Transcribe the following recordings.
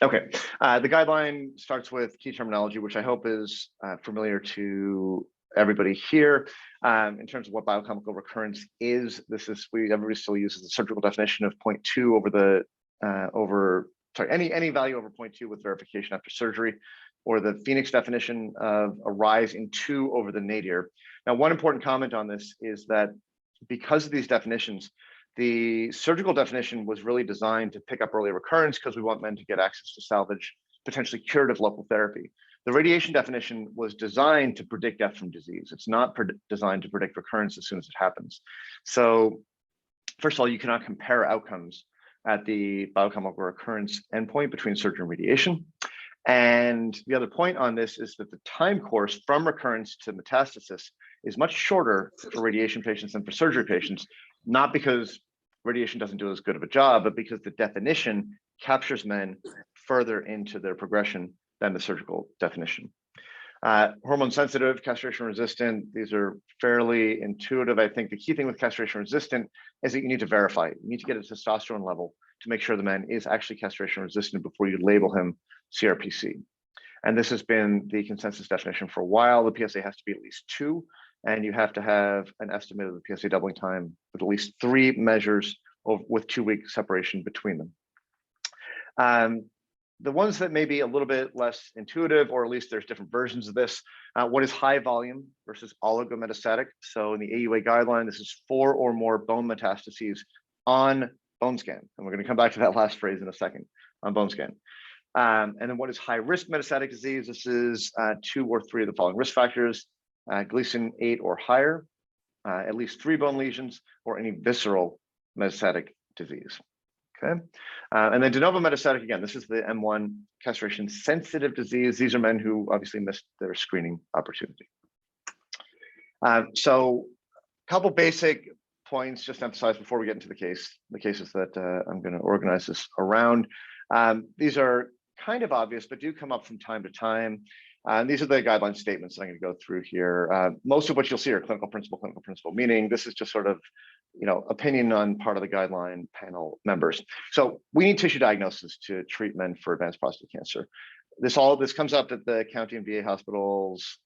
Okay, the guideline starts with key terminology, which I hope is familiar to everybody here. In terms of what biochemical recurrence is, everybody still uses the surgical definition of 0.2 over the any value over 0.2 with verification after surgery, or the Phoenix definition of a rise in 2 over the nadir. Now, one important comment on this is that because of these definitions, the surgical definition was really designed to pick up early recurrence because we want men to get access to salvage, potentially curative local therapy. The radiation definition was designed to predict death from disease. It's not designed to predict recurrence as soon as it happens. So first of all, you cannot compare outcomes at the biochemical recurrence endpoint between surgery and radiation. And the other point on this is that the time course from recurrence to metastasis is much shorter for radiation patients than for surgery patients, not because radiation doesn't do as good of a job, but because the definition captures men further into their progression than the surgical definition. Hormone sensitive, castration resistant, these are fairly intuitive. I think the key thing with castration resistant is that you need to verify it. You need to get a testosterone level to make sure the man is actually castration resistant before you label him CRPC. And this has been the consensus definition for a while. The PSA has to be at least 2, and you have to have an estimate of the PSA doubling time with at least 3 measures with 2-week separation between them. The ones that may be a little bit less intuitive, or at least there's different versions of this, what is high volume versus oligometastatic? So in the AUA guideline, this is 4 or more bone metastases on bone scan. And we're going to come back to that last phrase in a second, on bone scan. And then what is high risk metastatic disease? This is 2 or 3 of the following risk factors: Gleason 8 or higher, at least 3 bone lesions, or any visceral metastatic disease. Okay, and then de novo metastatic, again, this is the M1 castration sensitive disease. These are men who obviously missed their screening opportunity. So a couple basic points just to emphasize before we get into the cases that I'm going to organize this around. These are kind of obvious, but do come up from time to time. And these are the guideline statements I'm going to go through here. Most of what you'll see are clinical principle, meaning this is just sort of, opinion on part of the guideline panel members. So we need tissue diagnosis to treat men for advanced prostate cancer. This comes up at the county and VA hospitals,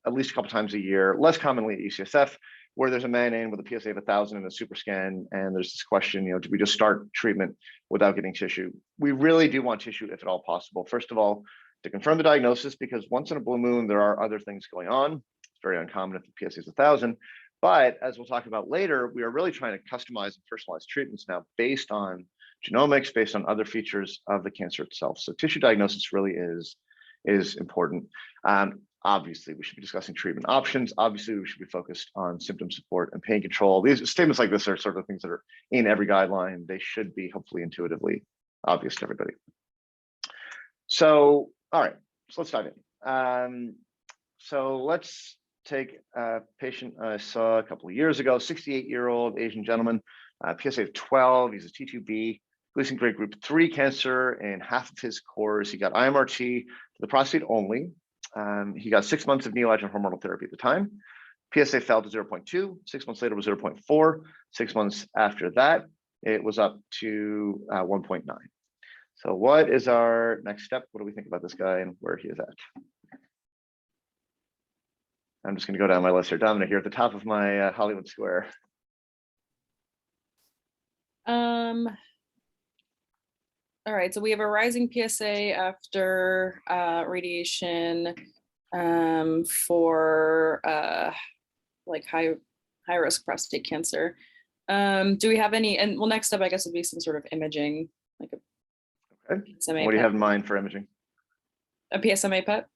at least a couple times a year, less commonly at UCSF, where there's a man in with a PSA of 1,000 and a super scan, and there's this question, do we just start treatment without getting tissue? We really do want tissue if at all possible. First of all, to confirm the diagnosis, because once in a blue moon, there are other things going on. It's very uncommon if the PSA is 1,000. But as we'll talk about later, we are really trying to customize and personalize treatments now based on genomics, based on other features of the cancer itself. So tissue diagnosis really is important. Obviously, we should be discussing treatment options. Obviously, we should be focused on symptom support and pain control. These statements like this are sort of things that are in every guideline. They should be hopefully intuitively obvious to everybody. So, all right, so let's dive in. So let's take a patient I saw a couple of years ago, 68-year-old Asian gentleman, PSA of 12, he's a T2B, Gleason grade group 3 cancer in half of his cores. He got IMRT to the prostate only. He got 6 months of neoadjuvant hormonal therapy at the time. PSA fell to 0.2, 6 months later was 0.4. 6 months after that, it was up to 1.9. So what is our next step? What do we think about this guy and where he is at? I'm just going to go down my list here. Dominic, here at the top of my Hollywood square. All right, so we have a rising PSA after radiation for like high risk prostate cancer. Do we have any? And well, next up, I guess, would be some sort of imaging, like a PSMA. What do you have in mind for imaging? A PSMA PET.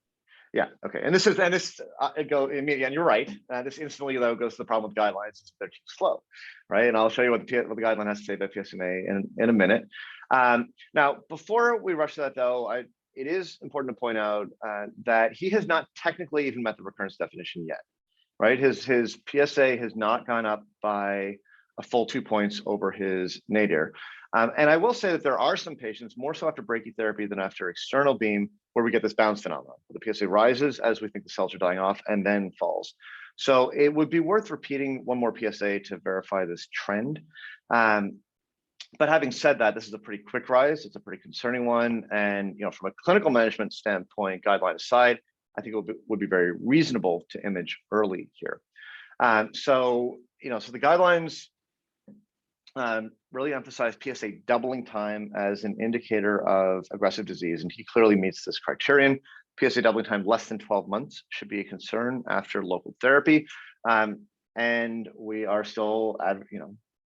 Yeah. Okay. And this immediately, and you're right. This instantly though goes to the problem with guidelines. They're too slow, right? And I'll show you what the guideline has to say about PSMA in a minute. Now, before we rush to that though, it is important to point out that he has not technically even met the recurrence definition yet, right? His PSA has not gone up by a full 2 points over his nadir. And I will say that there are some patients, more so after brachytherapy than after external beam, where we get this bounce phenomenon. The PSA rises as we think the cells are dying off and then falls. So it would be worth repeating one more PSA to verify this trend. But having said that, this is a pretty quick rise. It's a pretty concerning one. And from a clinical management standpoint, guideline aside, I think it would be very reasonable to image early here. So the guidelines really emphasize PSA doubling time as an indicator of aggressive disease, and he clearly meets this criterion. PSA doubling time less than 12 months should be a concern after local therapy, and we are still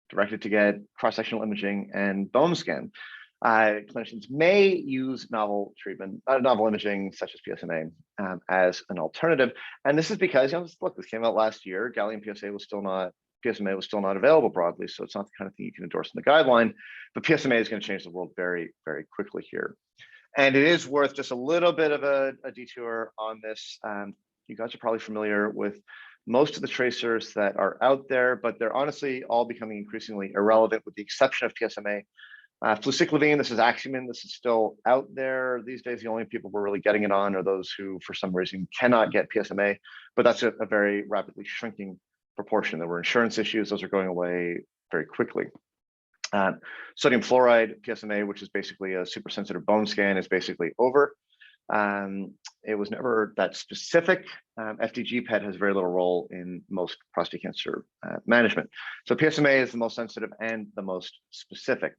directed to get cross-sectional imaging and bone scan. Clinicians may use novel imaging such as PSMA as an alternative, and this is because look, this came out last year. Gallium PSMA was still not available broadly, so it's not the kind of thing you can endorse in the guideline. But PSMA is going to change the world very, very quickly here, and it is worth just a little bit of a detour on this. You guys are probably familiar with most of the tracers that are out there, but they're honestly all becoming increasingly irrelevant, with the exception of PSMA. Fluciclovine, this is Axiom, this is still out there. These days, the only people we're really getting it on are those who, for some reason, cannot get PSMA, but that's a very rapidly shrinking proportion. There were insurance issues, those are going away very quickly. Sodium fluoride, PSMA, which is basically a super sensitive bone scan, is basically over. It was never that specific. FDG PET has very little role in most prostate cancer management. So PSMA is the most sensitive and the most specific.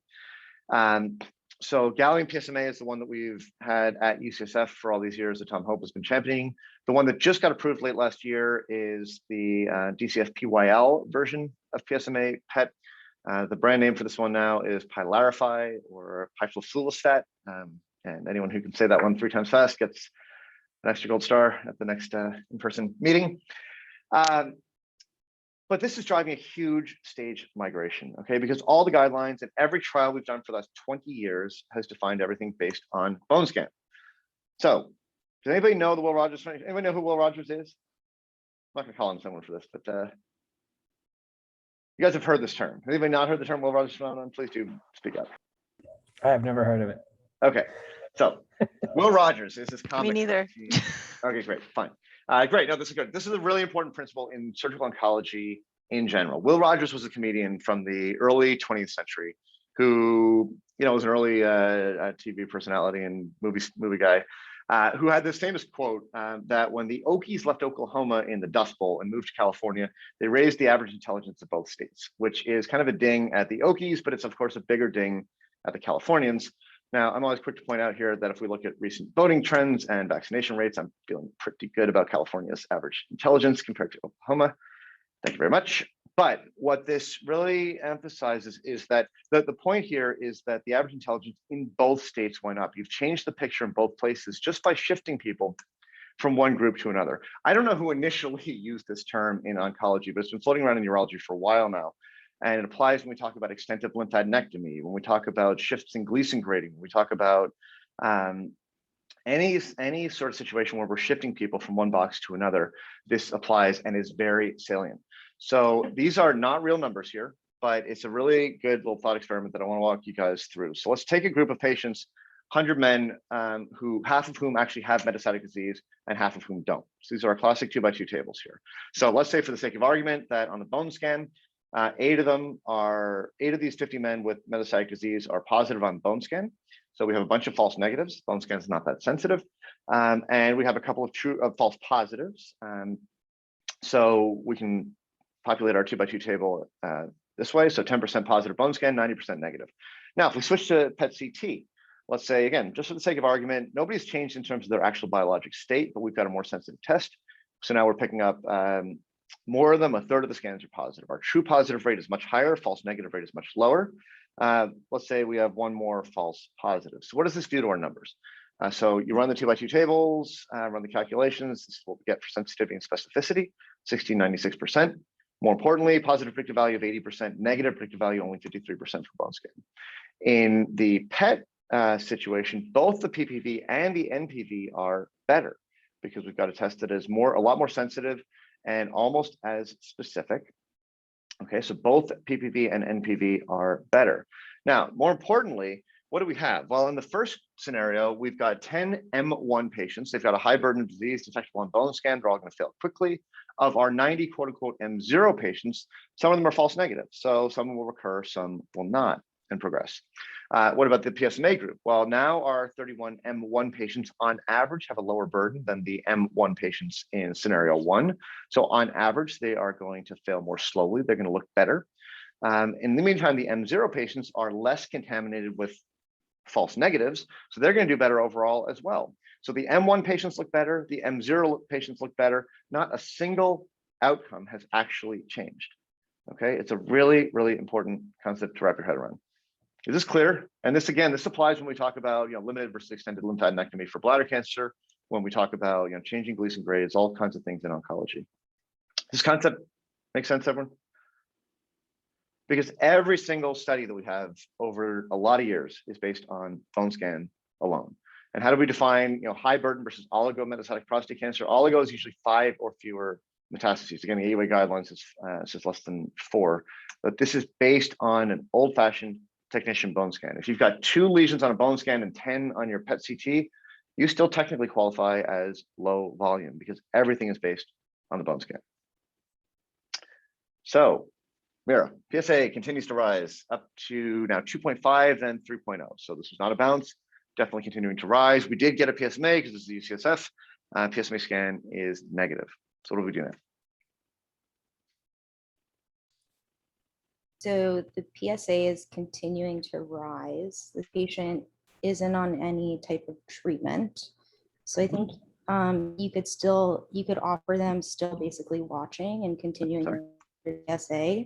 So gallium PSMA is the one that we've had at UCSF for all these years that Tom Hope has been championing. The one that just got approved late last year is the DCF-PYL version of PSMA PET. The brand name for this one now is Pylarify or piflufolastat. And anyone who can say that one 3 times fast gets an extra gold star at the next in-person meeting. But this is driving a huge stage migration, okay? Because all the guidelines and every trial we've done for the last 20 years has defined everything based on bone scan. So does anybody know the Will Rogers? Anybody know who Will Rogers is? I'm not gonna call on someone for this, but you guys have heard this term. Anybody not heard the term Will Rogers phenomenon? Please do speak up. I have never heard of it. Okay, so Will Rogers is this comic. Me neither. Okay, great, fine. Great, no, this is good. This is a really important principle in surgical oncology in general. Will Rogers was a comedian from the early 20th century who, was an early TV personality and movie guy, who had this famous quote that when the Okies left Oklahoma in the Dust Bowl and moved to California, they raised the average intelligence of both states, which is kind of a ding at the Okies, but it's of course a bigger ding at the Californians. Now, I'm always quick to point out here that if we look at recent voting trends and vaccination rates, I'm feeling pretty good about California's average intelligence compared to Oklahoma. Thank you very much. But what this really emphasizes is that the point here is that the average intelligence in both states went up. You've changed the picture in both places just by shifting people from one group to another. I don't know who initially used this term in oncology, but it's been floating around in urology for a while now. And it applies when we talk about extensive lymphadenectomy, when we talk about shifts in Gleason grading, when we talk about any sort of situation where we're shifting people from one box to another. This applies and is very salient. So these are not real numbers here, but it's a really good little thought experiment that I want to walk you guys through. So let's take a group of patients, 100 men, who half of whom actually have metastatic disease and half of whom don't. So these are our classic 2x2 tables here. So let's say for the sake of argument that on the bone scan, 8 of these 50 men with metastatic disease are positive on bone scan. So we have a bunch of false negatives. Bone scan is not that sensitive. And we have a couple of false positives. So we can populate our 2x2 table this way. So 10% positive bone scan, 90% negative. Now, if we switch to PET CT, let's say, again, just for the sake of argument, nobody's changed in terms of their actual biologic state, but we've got a more sensitive test. So now we're picking up more of them, a third of the scans are positive. Our true positive rate is much higher, false negative rate is much lower. Let's say we have one more false positive. So what does this do to our numbers? So you run the 2x2 tables, run the calculations. This is what we get for sensitivity and specificity, 96%. More importantly, positive predictive value of 80%, negative predictive value only 53% for bone scan. In the PET situation, both the PPV and the NPV are better because we've got a test that is a lot more sensitive and almost as specific. Okay, so both PPV and NPV are better. Now, more importantly, what do we have? Well, in the first scenario, we've got 10 M1 patients. They've got a high burden of disease detectable on bone scan. They're all going to fail quickly. Of our 90 quote unquote M0 patients, some of them are false negative. So some will recur, some will not. and progress. What about the PSMA group? Well, now our 31 M1 patients on average have a lower burden than the M1 patients in scenario 1. So on average, they are going to fail more slowly. They're going to look better. In the meantime, the M0 patients are less contaminated with false negatives, so they're going to do better overall as well. So the M1 patients look better, the M0 patients look better. Not a single outcome has actually changed. Okay, it's a really, really important concept to wrap your head around. Is this clear? And this, again, this applies when we talk about, limited versus extended lymphadenectomy for bladder cancer, when we talk about, changing Gleason grades, all kinds of things in oncology. This concept makes sense, everyone? Because every single study that we have over a lot of years is based on bone scan alone. And how do we define, high burden versus oligometastatic prostate cancer? Oligo is usually 5 or fewer metastases. Again, the AUA guidelines says less than 4, but this is based on an old-fashioned technician bone scan. If you've got 2 lesions on a bone scan and 10 on your PET CT, you still technically qualify as low volume because everything is based on the bone scan. So, Mira, PSA continues to rise up to now 2.5, then 3.0. So this was not a bounce, definitely continuing to rise. We did get a PSMA because this is the UCSF. PSMA scan is negative. So what do we do now? So the PSA is continuing to rise. The patient isn't on any type of treatment. So I think you could offer them still basically watching and continuing the PSA.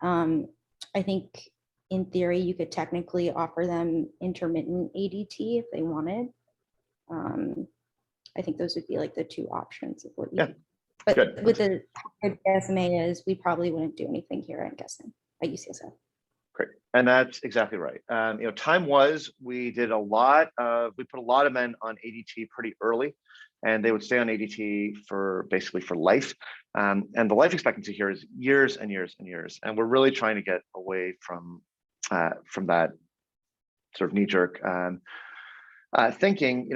I think in theory, you could technically offer them intermittent ADT if they wanted. I think those would be like the 2 options of what you But good. With the PSMA is, we probably wouldn't do anything here, I'm guessing, at UCSF. Great, and that's exactly right. Time was, we put a lot of men on ADT pretty early, and they would stay on ADT for basically for life. And the life expectancy here is years and years and years. And we're really trying to get away from that sort of knee-jerk thinking.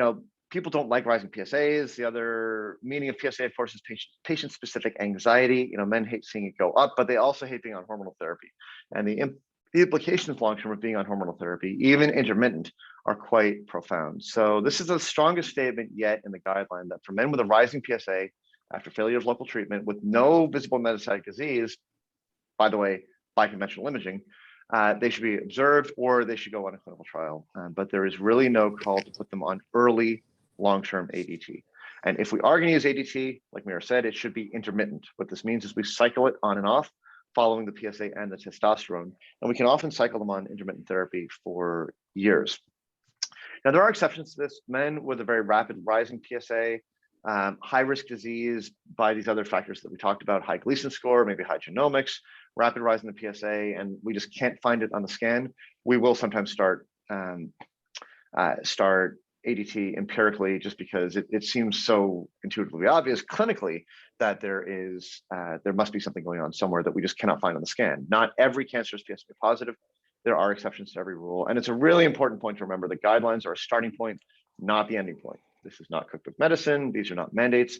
People don't like rising PSAs. The other meaning of PSA, of course, is patient-specific anxiety. Men hate seeing it go up, but they also hate being on hormonal therapy. And the implications long-term of being on hormonal therapy, even intermittent, are quite profound. So this is the strongest statement yet in the guideline that for men with a rising PSA after failure of local treatment with no visible metastatic disease, by the way, by conventional imaging, they should be observed or they should go on a clinical trial. But there is really no call to put them on early long-term ADT. And if we are going to use ADT, like Mira said, it should be intermittent. What this means is we cycle it on and off following the PSA and the testosterone. And we can often cycle them on intermittent therapy for years. Now, there are exceptions to this. Men with a very rapid rising PSA, high-risk disease by these other factors that we talked about, high Gleason score, maybe high genomics, rapid rise in the PSA, and we just can't find it on the scan, we will sometimes start ADT empirically, just because it seems so intuitively obvious clinically that there must be something going on somewhere that we just cannot find on the scan. Not every cancer is PSMA positive. There are exceptions to every rule. And it's a really important point to remember. The guidelines are a starting point, not the ending point. This is not cookbook medicine. These are not mandates.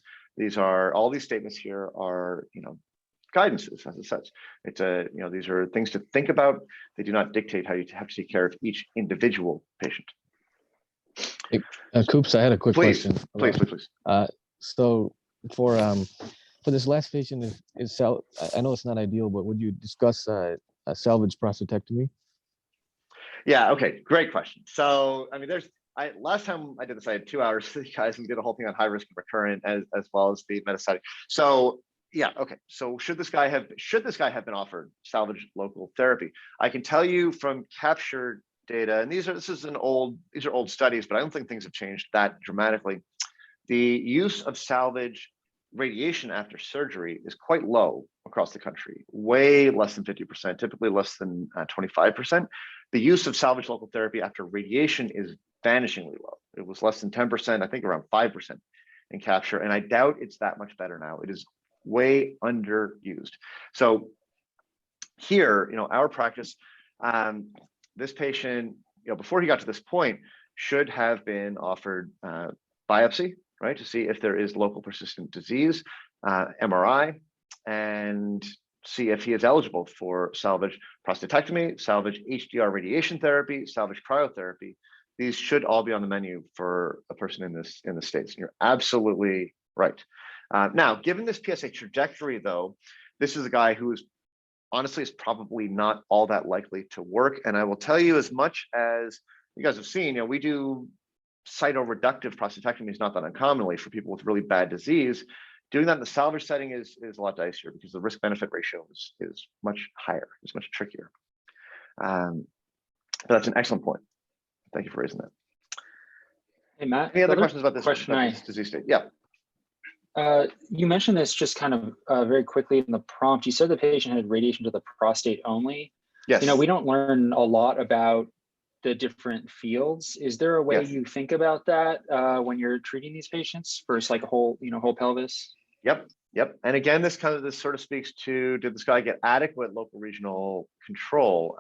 All these statements here are, guidances, as it says. These are things to think about. They do not dictate how you have to take care of each individual patient. Hey, Coops, I had a quick question. Please. So for this last patient, I know it's not ideal, but would you discuss a salvage prostatectomy? Yeah. Okay. Great question. So, last time I did this, I had 2 hours for you guys. We did a whole thing on high risk and recurrent as well as the metastatic. So, yeah. Okay. So, should this guy have been offered salvage local therapy? I can tell you from captured data, and these are old studies, but I don't think things have changed that dramatically. The use of salvage radiation after surgery is quite low across the country, way less than 50%, typically less than 25%. The use of salvage local therapy after radiation is vanishingly low. It was less than 10%, I think around 5% in capture, and I doubt it's that much better now. It is way underused. So here, our practice, this patient, before he got to this point, should have been offered biopsy, right, to see if there is local persistent disease, MRI, and see if he is eligible for salvage prostatectomy, salvage HDR radiation therapy, salvage cryotherapy. These should all be on the menu for a person in the States. And you're absolutely right. Now, given this PSA trajectory, though, this is a guy who is honestly is probably not all that likely to work. And I will tell you, as much as you guys have seen, you know, we do cytoreductive prostatectomies not that uncommonly for people with really bad disease. Doing that in the salvage setting is a lot dicier because the risk-benefit ratio is much higher, it's much trickier. But that's an excellent point. Thank you for raising that. Hey, Matt. Any other questions about this, this disease state? Yeah. You mentioned this just kind of very quickly in the prompt. You said the patient had radiation to the prostate only. Yes. You know, we don't learn a lot about the different fields. Is there a way Yes. you think about that when you're treating these patients versus like a whole pelvis? Yep. And again, this sort of speaks to, did this guy get adequate local regional control?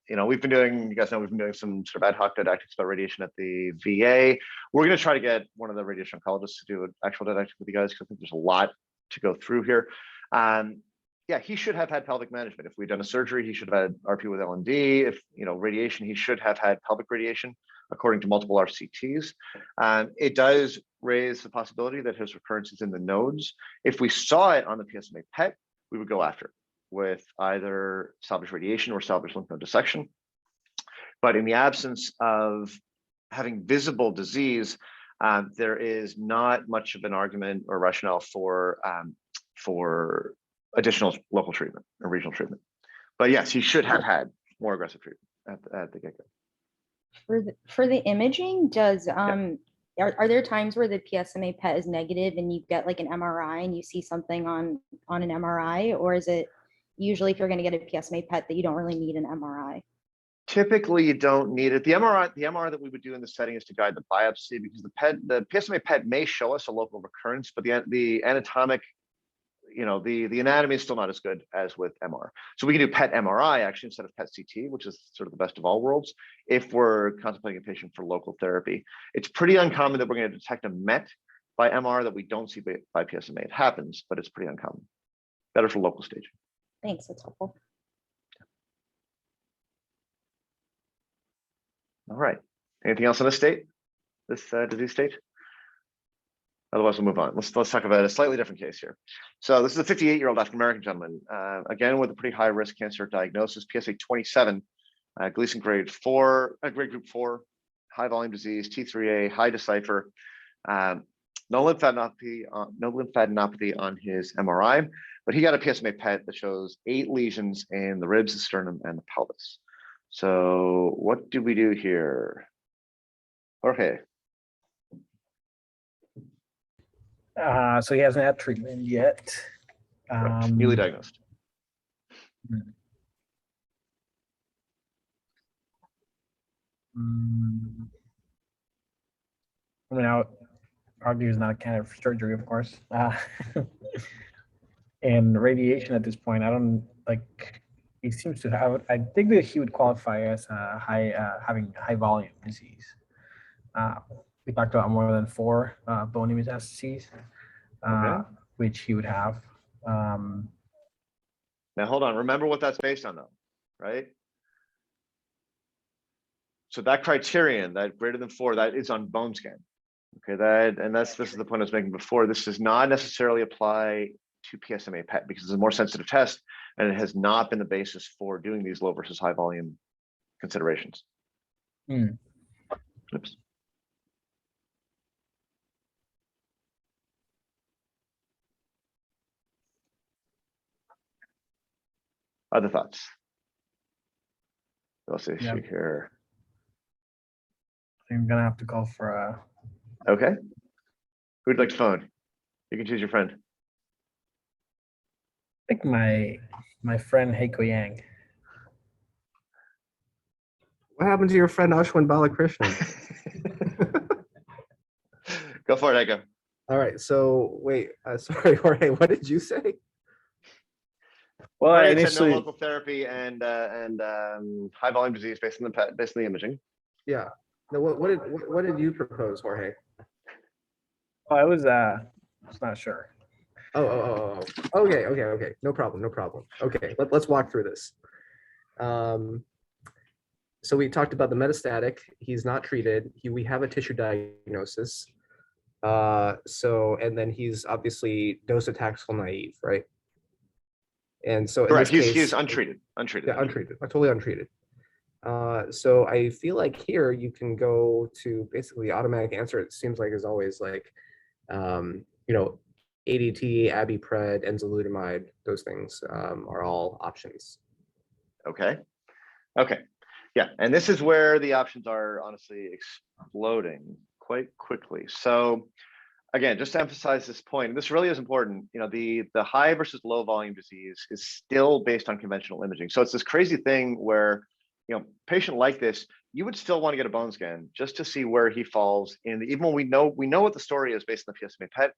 You know, we've been doing, you guys know, we've been doing some sort of ad hoc didactics about radiation at the VA. We're going to try to get one of the radiation oncologists to do an actual didactic with you guys, because I think there's a lot to go through here. Yeah, he should have had pelvic management. If we'd done a surgery, he should have had RP with LND. If, you know, radiation, he should have had pelvic radiation, according to multiple RCTs. It does raise the possibility that his recurrence is in the nodes. If we saw it on the PSMA PET, we would go after it with either salvage radiation or salvage lymph node dissection. But in the absence of having visible disease, there is not much of an argument or rationale for additional local treatment or regional treatment. But yes, he should have had more aggressive treatment at the get-go. For the imaging, does are there times where the PSMA PET is negative and you get like an MRI and you see something on an MRI, or is it usually if you're going to get a PSMA PET that you don't really need an MRI? Typically, you don't need it. The MRI that we would do in this setting is to guide the biopsy, because the PSMA PET may show us a local recurrence, but the anatomic, you know, the anatomy is still not as good as with MR. So we can do PET MRI actually instead of PET CT, which is sort of the best of all worlds, if we're contemplating a patient for local therapy. It's pretty uncommon that we're going to detect a MET by MR that we don't see by PSMA. It happens, but it's pretty uncommon. Better for local staging. Thanks, that's helpful. All right. Anything else on this disease state? Otherwise, we'll move on. Let's talk about a slightly different case here. So this is a 58-year-old African-American gentleman, again with a pretty high risk cancer diagnosis, PSA 27, Gleason grade group 4, high volume disease, T3A, high decipher, no lymphadenopathy on his MRI, but he got a PSMA PET that shows 8 lesions in the ribs, the sternum, and the pelvis. So what do we do here? Jorge. So he hasn't had treatment yet. Newly diagnosed. I mean, I would argue he's not a candidate for surgery, of course. And radiation at this point, I don't like. He seems to have. I think that he would qualify as having high volume disease. We talked about more than 4 bony metastases, which he would have. Now, hold on. Remember what that's based on, though, right? So that criterion, that greater than 4, that is on bone scan. Okay, this is the point I was making before. This does not necessarily apply to PSMA PET because it's a more sensitive test, and it has not been the basis for doing these low versus high volume considerations. Oops. Other thoughts? Let's see here. I'm gonna have to call for a. Okay. Who'd like to phone? You can choose your friend. I think my friend Heiko Yang. What happened to your friend Ashwin Balakrishnan? Go for it, Heiko. All right. So wait, sorry, Jorge. What did you say? Well, I initially, said no local therapy and high volume disease based on the imaging. Yeah. No, what did you propose, Jorge? I was not sure. Okay. No problem. Okay, let's walk through this. So we talked about the metastatic. He's not treated. We have a tissue diagnosis. And then he's obviously docetaxel naive, right? And so in Correct. this case, He's untreated. yeah, untreated, totally untreated. So I feel like here you can go to basically automatic answer. It seems like is always like, ADT, abipred, enzalutamide, those things are all options. Okay. Yeah, and this is where the options are honestly exploding quite quickly. So again, just to emphasize this point, this really is important. The high versus low volume disease is still based on conventional imaging. So it's this crazy thing where, patient like this, you would still want to get a bone scan just to see where he falls in even when we know what the story is based on the PSMA PET,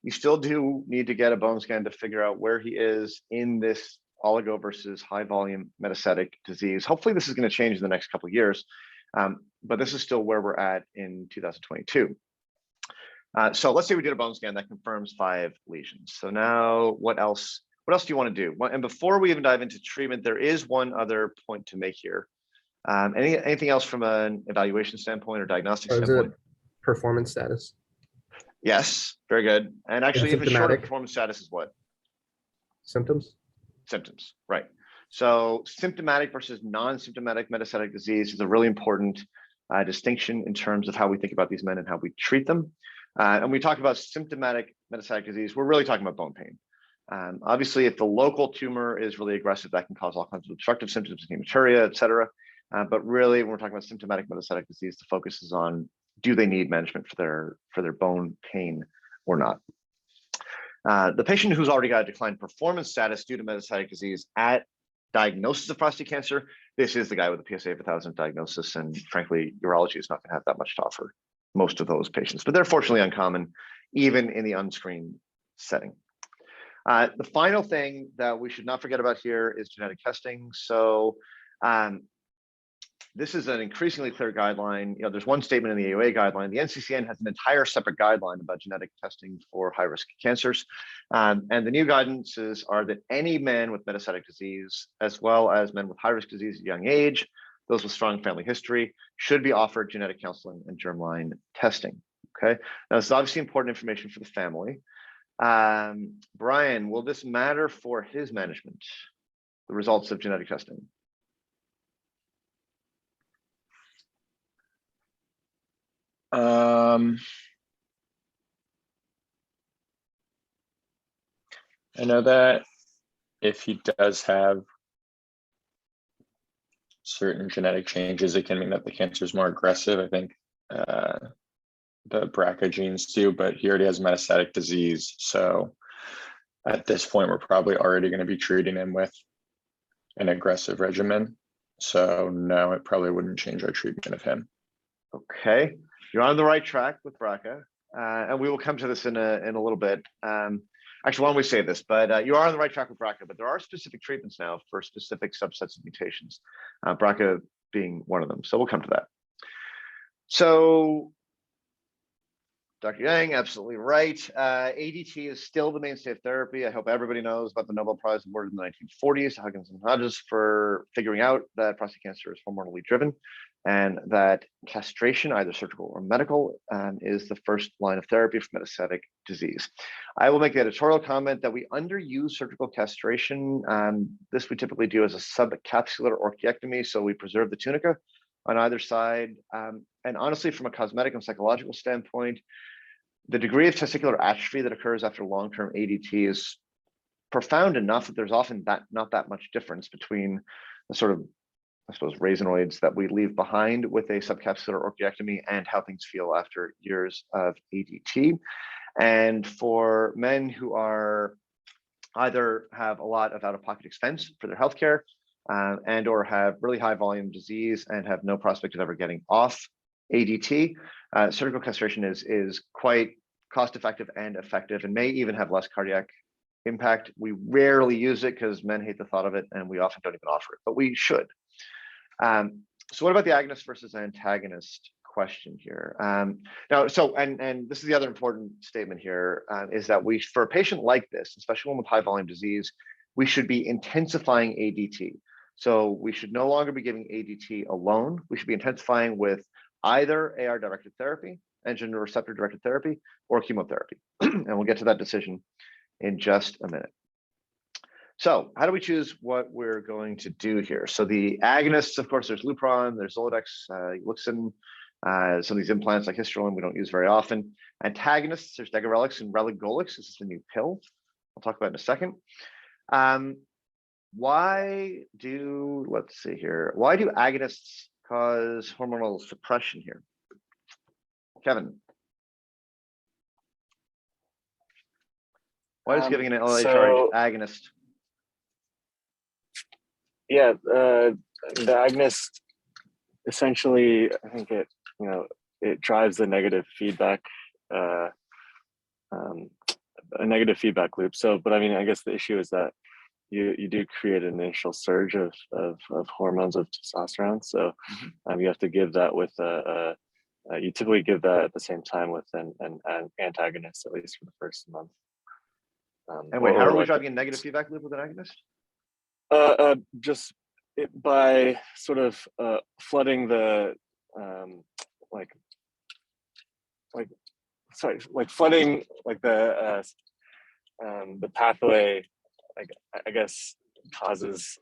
you still do need to get a bone scan to figure out where he is in this oligo versus high volume metastatic disease. Hopefully this is going to change in the next couple of years, but this is still where we're at in 2022. So let's say we did a bone scan that confirms 5 lesions. So now what else do you want to do? And before we even dive into treatment, there is one other point to make here. Anything else from an evaluation standpoint or diagnostic standpoint? Performance status. Yes, very good. And actually, even shorter symptomatic performance status is what? Symptoms, right. So symptomatic versus non-symptomatic metastatic disease is a really important distinction in terms of how we think about these men and how we treat them. And we talk about symptomatic metastatic disease, we're really talking about bone pain. Obviously, if the local tumor is really aggressive, that can cause all kinds of obstructive symptoms, hematuria, et cetera. But really, when we're talking about symptomatic metastatic disease, the focus is on, do they need management for their bone pain or not? The patient who's already got a declined performance status due to metastatic disease at diagnosis of prostate cancer, this is the guy with a PSA of 1,000 diagnosis, and frankly, urology is not going to have that much to offer most of those patients, but they're fortunately uncommon, even in the unscreened setting. The final thing that we should not forget about here is genetic testing. So this is an increasingly clear guideline. There's one statement in the AUA guideline. The NCCN has an entire separate guideline about genetic testing for high-risk cancers. And the new guidances are that any man with metastatic disease, as well as men with high-risk disease at a young age, those with strong family history, should be offered genetic counseling and germline testing. Okay. Now, this is obviously important information for the family. Brian, will this matter for his management, the results of genetic testing? I know that if he does have certain genetic changes, it can mean that the cancer is more aggressive. I think the BRCA genes do, but he already has metastatic disease. So at this point, we're probably already going to be treating him with an aggressive regimen. So no, it probably wouldn't change our treatment of him. Okay, you're on the right track with BRCA, and we will come to this in a little bit. Actually, why don't we say this? But you are on the right track with BRCA, but there are specific treatments now for specific subsets of mutations, BRCA being one of them. So we'll come to that. So Dr. Yang, absolutely right. ADT is still the mainstay of therapy. I hope everybody knows about the Nobel Prize awarded in the 1940s to Huggins and Hodges for figuring out that prostate cancer is hormonally driven, and that castration, either surgical or medical, is the first line of therapy for metastatic disease. I will make the editorial comment that we underuse surgical castration. This we typically do as a subcapsular orchiectomy, so we preserve the tunica on either side. And honestly, from a cosmetic and psychological standpoint, the degree of testicular atrophy that occurs after long-term ADT is profound enough that there's often not that much difference between the sort of, I suppose, raisinoids that we leave behind with a subcapsular orchiectomy and how things feel after years of ADT. And for men who are either have a lot of out-of-pocket expense for their healthcare and or have really high volume disease and have no prospect of ever getting off ADT, surgical castration is quite cost-effective and effective, and may even have less cardiac impact. We rarely use it because men hate the thought of it, and we often don't even offer it, but we should. So what about the agonist versus antagonist question here. Now, so, and this is the other important statement here, is that for a patient like this, especially one with high volume disease, we should be intensifying ADT. So we should no longer be giving ADT alone. We should be intensifying with either AR-directed therapy, androgen receptor-directed therapy, or chemotherapy. And we'll get to that decision in just a minute. So how do we choose what we're going to do here? So the agonists, of course, there's Lupron, there's Zoladex, Luxin, some of these implants like Histrelin we don't use very often. Antagonists, there's Agonists and Rallygolex. This is the new pill. I'll talk about it in a second. Let's see here. Why do agonists cause hormonal suppression here? Kevin. Why is giving an LHR agonist? Yeah, the agonist essentially, I think it drives the negative feedback, a negative feedback loop. So, but I mean, I guess the issue is that you do create an initial surge of hormones of testosterone. So you have to give that with you typically give that at the same time with an antagonist, at least for the first month. And wait, how are we driving a negative feedback loop with an agonist? Just by sort of flooding the flooding like the pathway, like I guess causes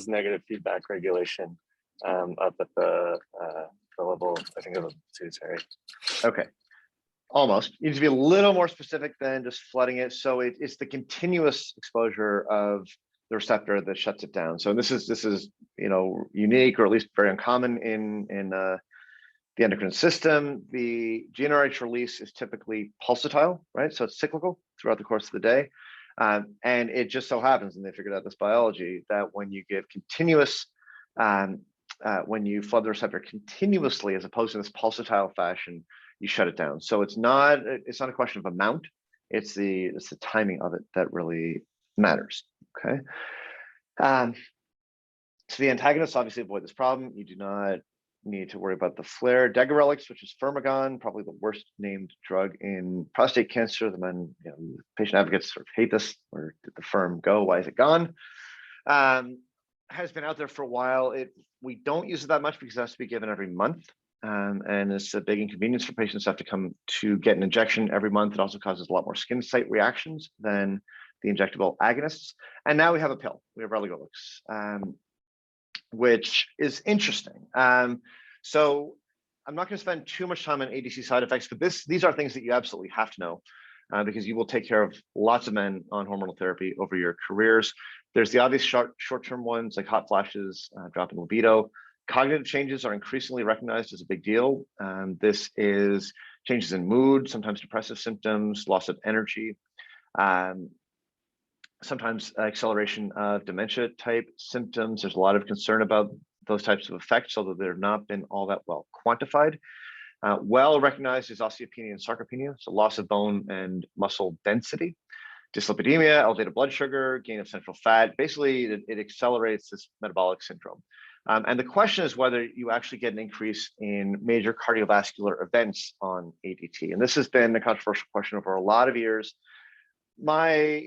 negative feedback regulation up at the level, I think, of the pituitary. Okay. Almost. You need to be a little more specific than just flooding it. So it's the continuous exposure of the receptor that shuts it down. So this is unique, or at least very uncommon in the endocrine system. The GnRH release is typically pulsatile, right? So it's cyclical throughout the course of the day. And it just so happens, and they figured out this biology, that when you give continuous, when you flood the receptor continuously, as opposed to this pulsatile fashion, you shut it down. So it's not a question of amount, it's the timing of it that really matters. Okay. So the antagonists obviously avoid this problem. You do not need to worry about the flare. Degarelix, which is Firmagon, probably the worst named drug in prostate cancer. The patient advocates sort of hate this. Where did the firm go? Why is it gone? Has been out there for a while. We don't use it that much because it has to be given every month. And it's a big inconvenience for patients to have to come to get an injection every month. It also causes a lot more skin site reactions than the injectable agonists. And now we have a pill. We have Rallygolex, which is interesting. So I'm not going to spend too much time on ADC side effects, but these are things that you absolutely have to know because you will take care of lots of men on hormonal therapy over your careers. There's the obvious short-term ones like hot flashes, drop in libido. Cognitive changes are increasingly recognized as a big deal. This is changes in mood, sometimes depressive symptoms, loss of energy, sometimes acceleration of dementia type symptoms. There's a lot of concern about those types of effects, although they're not been all that well quantified. Well recognized is osteopenia and sarcopenia, so loss of bone and muscle density. Dyslipidemia, elevated blood sugar, gain of central fat. Basically, it accelerates this metabolic syndrome. And the question is whether you actually get an increase in major cardiovascular events on ADT. And this has been a controversial question over a lot of years. My,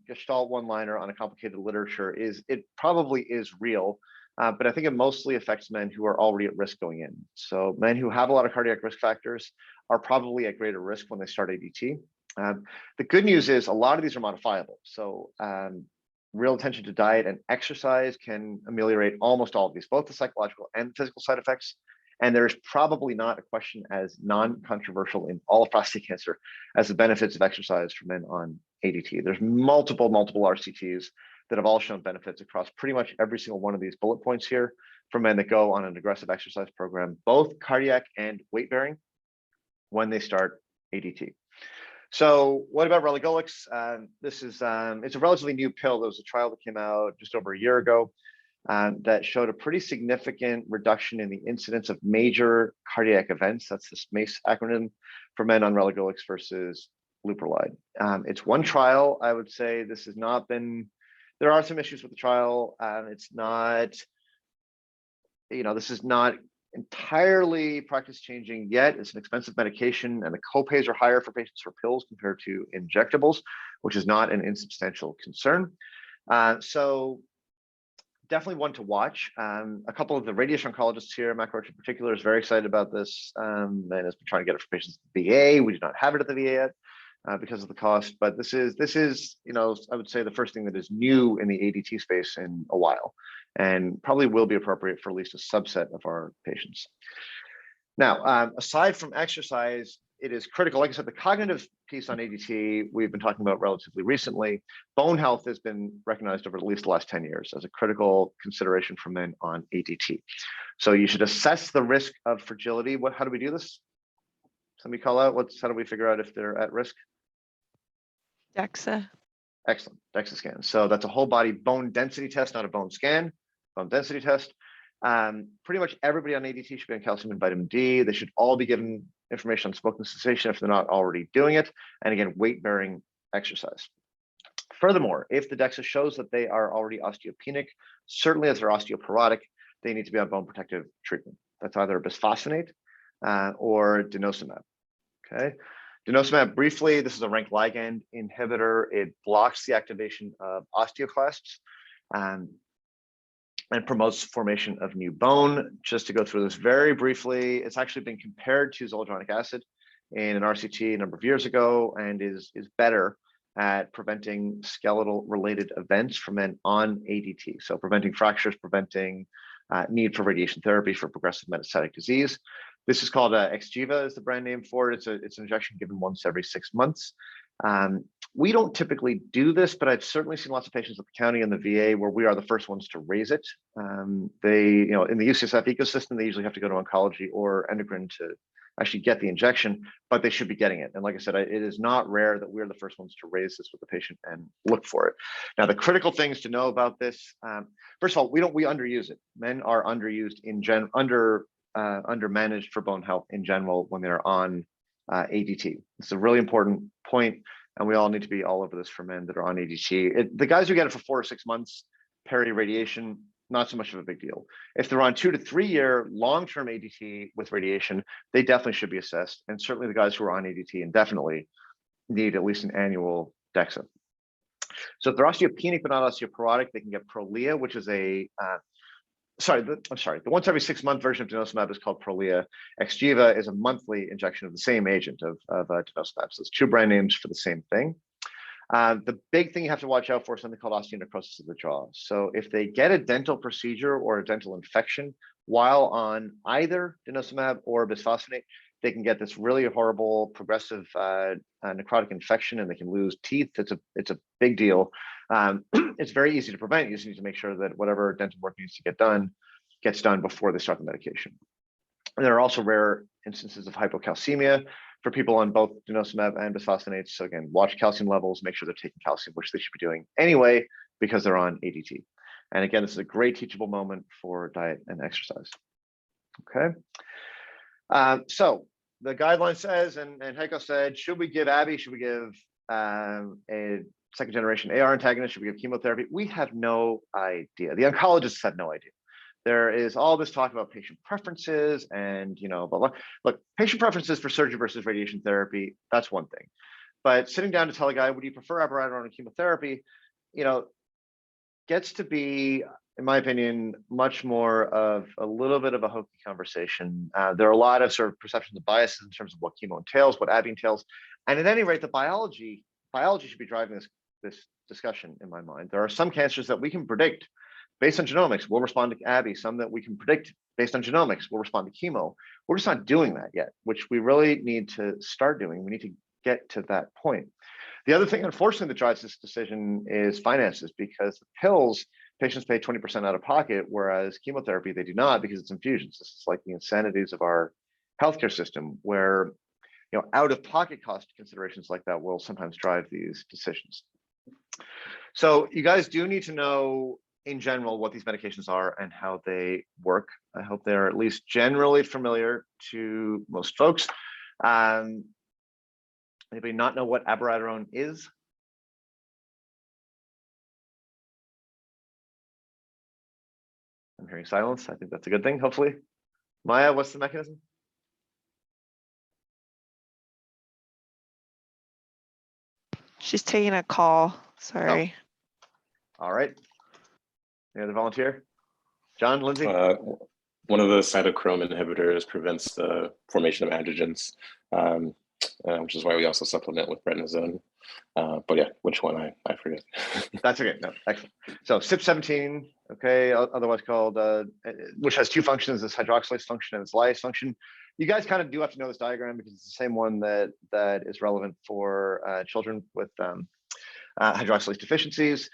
Gestalt one-liner on a complicated literature is it probably is real, but I think it mostly affects men who are already at risk going in. So men who have a lot of cardiac risk factors are probably at greater risk when they start ADT. The good news is a lot of these are modifiable. So real attention to diet and exercise can ameliorate almost all of these, both the psychological and physical side effects. And there's probably not a question as non-controversial in all of prostate cancer as the benefits of exercise for men on ADT. There's multiple RCTs that have all shown benefits across pretty much every single one of these bullet points here for men that go on an aggressive exercise program, both cardiac and weight bearing, when they start ADT. So what about Rallygolex? This is it's a relatively new pill. There was a trial that came out just over a year ago that showed a pretty significant reduction in the incidence of major cardiac events. That's this MACE acronym for men on Rallygolex versus Leuprolide. It's one trial. I would say this has not been. There are some issues with the trial. It's not. This is not entirely practice changing yet. It's an expensive medication, and the copays are higher for patients for pills compared to injectables, which is not an insubstantial concern. So definitely one to watch. A couple of the radiation oncologists here, Matt Roach in particular, is very excited about this and has been trying to get it for patients at the VA. We do not have it at the VA yet because of the cost, but this is, you know, I would say the first thing that is new in the ADT space in a while, and probably will be appropriate for at least a subset of our patients. Now, aside from exercise, it is critical. Like I said, the cognitive piece on ADT, we've been talking about relatively recently. Bone health has been recognized over at least the last 10 years as a critical consideration for men on ADT. So you should assess the risk of fragility. How do we do this? Somebody call out, how do we figure out if they're at risk? DEXA. Excellent, DEXA scan. So that's a whole body bone density test, not a bone scan, bone density test. Pretty much everybody on ADT should be on calcium and vitamin D. They should all be given information on smoking cessation if they're not already doing it. And again, weight-bearing exercise. Furthermore, if the DEXA shows that they are already osteopenic, certainly as they're osteoporotic, they need to be on bone protective treatment. That's either bisphosphonate or denosumab. Okay. Denosumab, briefly, this is a rank ligand inhibitor. It blocks the activation of osteoclasts and promotes formation of new bone. Just to go through this very briefly, it's actually been compared to zoledronic acid in an RCT a number of years ago, and is better at preventing skeletal related events for men on ADT. So preventing fractures, preventing need for radiation therapy for progressive metastatic disease. This is called Xgeva is the brand name for it. It's an injection given once every 6 months. We don't typically do this, but I've certainly seen lots of patients at the county and the VA where we are the first ones to raise it. They, you know, in the UCSF ecosystem, they usually have to go to oncology or endocrine to actually get the injection, but they should be getting it. And like I said, it is not rare that we're the first ones to raise this with the patient and look for it. Now, the critical things to know about this, first of all, we underuse it. Men are underused in undermanaged for bone health in general when they're on ADT. It's a really important point, and we all need to be all over this for men that are on ADT. The guys who get it for 4 or 6 months, peri-radiation, not so much of a big deal. If they're on 2 to 3 year long-term ADT with radiation, they definitely should be assessed. And certainly the guys who are on ADT indefinitely need at least an annual DEXA. So if they're osteopenic but not osteoporotic, they can get Prolia, which is the once every 6 month version of denosumab is called Prolia. Xgeva is a monthly injection of the same agent of denosumab. So it's 2 brand names for the same thing. The big thing you have to watch out for is something called osteonecrosis of the jaw. So if they get a dental procedure or a dental infection while on either denosumab or bisphosphonate, they can get this really horrible progressive necrotic infection, and they can lose teeth. It's a big deal. It's very easy to prevent. You just need to make sure that whatever dental work needs to get done gets done before they start the medication. And there are also rare instances of hypocalcemia for people on both denosumab and bisphosphonates. So again, watch calcium levels, make sure they're taking calcium, which they should be doing anyway because they're on ADT. And again, this is a great teachable moment for diet and exercise. Okay. So the guideline says, and Heiko said, should we give Abby? Should we give a second generation AR antagonist? Should we give chemotherapy? We have no idea. The oncologists have no idea. There is all this talk about patient preferences and, you know, blah, blah. Look, patient preferences for surgery versus radiation therapy, that's one thing. But sitting down to tell a guy, would you prefer abiraterone or chemotherapy, you know, gets to be, in my opinion, much more of a little bit of a hokey conversation. There are a lot of sort of perceptions of biases in terms of what chemo entails, what Abby entails. And at any rate, the biology should be driving this discussion in my mind. There are some cancers that we can predict based on genomics will respond to Abby. Some that we can predict based on genomics will respond to chemo. We're just not doing that yet, which we really need to start doing. We need to get to that point. The other thing, unfortunately, that drives this decision is finances, because the pills, patients pay 20% out of pocket, whereas chemotherapy, they do not, because it's infusions. This is like the insanities of our healthcare system, where, you know, out-of-pocket cost considerations like that will sometimes drive these decisions. So you guys do need to know, in general, what these medications are and how they work. I hope they're at least generally familiar to most folks. Anybody not know what abiraterone is? I'm hearing silence. I think that's a good thing, hopefully. Maya, what's the mechanism? She's taking a call. Sorry. All right. Any other volunteer? John, Lindsay? One of the cytochrome inhibitors prevents the formation of androgens, which is why we also supplement with prednisone. But yeah, which one I forget. That's okay. No, excellent. So CYP17, okay, otherwise called, which has two functions: this hydroxylase function and this lyase function. You guys kind of do have to know this diagram because it's the same one that is relevant for children with hydroxylase deficiencies.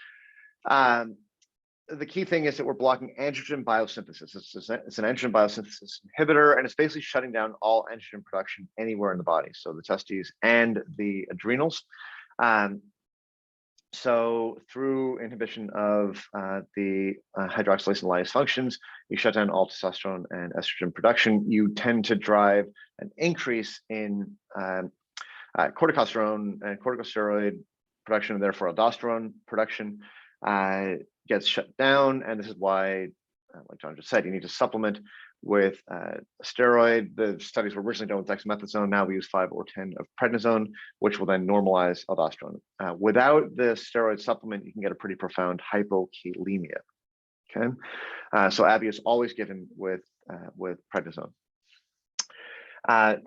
The key thing is that we're blocking androgen biosynthesis. It's an androgen biosynthesis inhibitor, and it's basically shutting down all androgen production anywhere in the body, so the testes and the adrenals. So through inhibition of the hydroxylase and lyase functions, you shut down all testosterone and estrogen production. You tend to drive an increase in corticosterone and corticosteroid production, and therefore aldosterone production gets shut down. And this is why, like John just said, you need to supplement with a steroid. The studies were originally done with dexamethasone. Now we use 5 or 10 of prednisone, which will then normalize aldosterone. Without the steroid supplement, you can get a pretty profound hypokalemia. Okay, so AbbVie is always given with prednisone.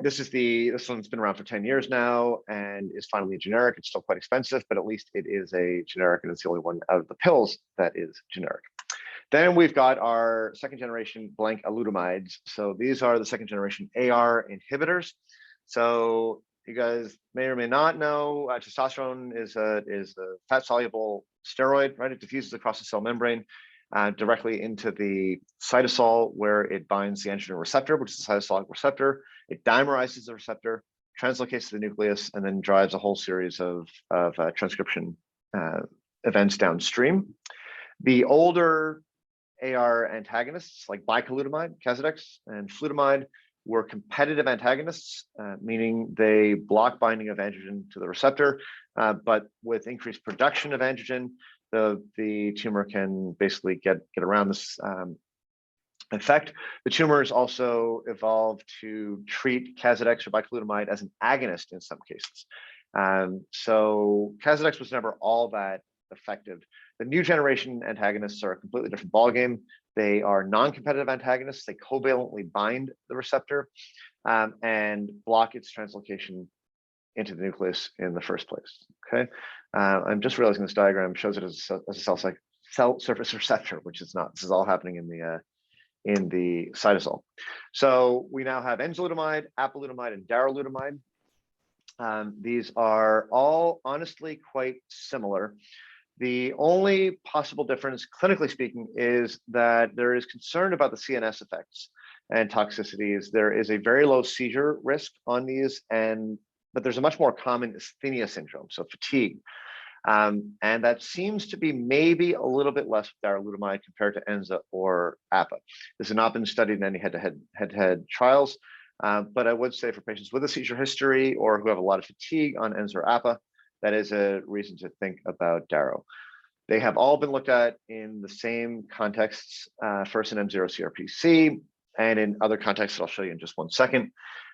This one's been around for 10 years now and is finally a generic. It's still quite expensive, but at least it is a generic, and it's the only one out of the pills that is generic. Then we've got our second generation blank alutamides. So these are the second generation AR inhibitors. So you guys may or may not know, testosterone is a fat soluble steroid, right? It diffuses across the cell membrane directly into the cytosol, where it binds the androgen receptor, which is a cytosolic receptor. It dimerizes the receptor, translocates to the nucleus, and then drives a whole series of transcription events downstream. The older AR antagonists like bicalutamide, Casodex, and flutamide were competitive antagonists, meaning they block binding of androgen to the receptor, but with increased production of androgen, the tumor can basically get around this effect. The tumors also evolved to treat Casodex or bicalutamide as an agonist in some cases. So Casodex was never all that effective. The new generation antagonists are a completely different ballgame. They are non-competitive antagonists. They covalently bind the receptor and block its translocation into the nucleus in the first place. Okay, I'm just realizing this diagram shows it as a cell surface receptor, which is not. This is all happening in the cytosol. So we now have enzalutamide, apalutamide, and darolutamide. These are all honestly quite similar. The only possible difference, clinically speaking, is that there is concern about the CNS effects and toxicities. There is a very low seizure risk on these, but there's a much more common asthenia syndrome, so fatigue. And that seems to be maybe a little bit less with darolutamide compared to Enza or APA. This has not been studied in any head-to-head trials, but I would say for patients with a seizure history or who have a lot of fatigue on Enza or APA, that is a reason to think about Daro. They have all been looked at in the same contexts, first in M0-CRPC and in other contexts that I'll show you in just one second.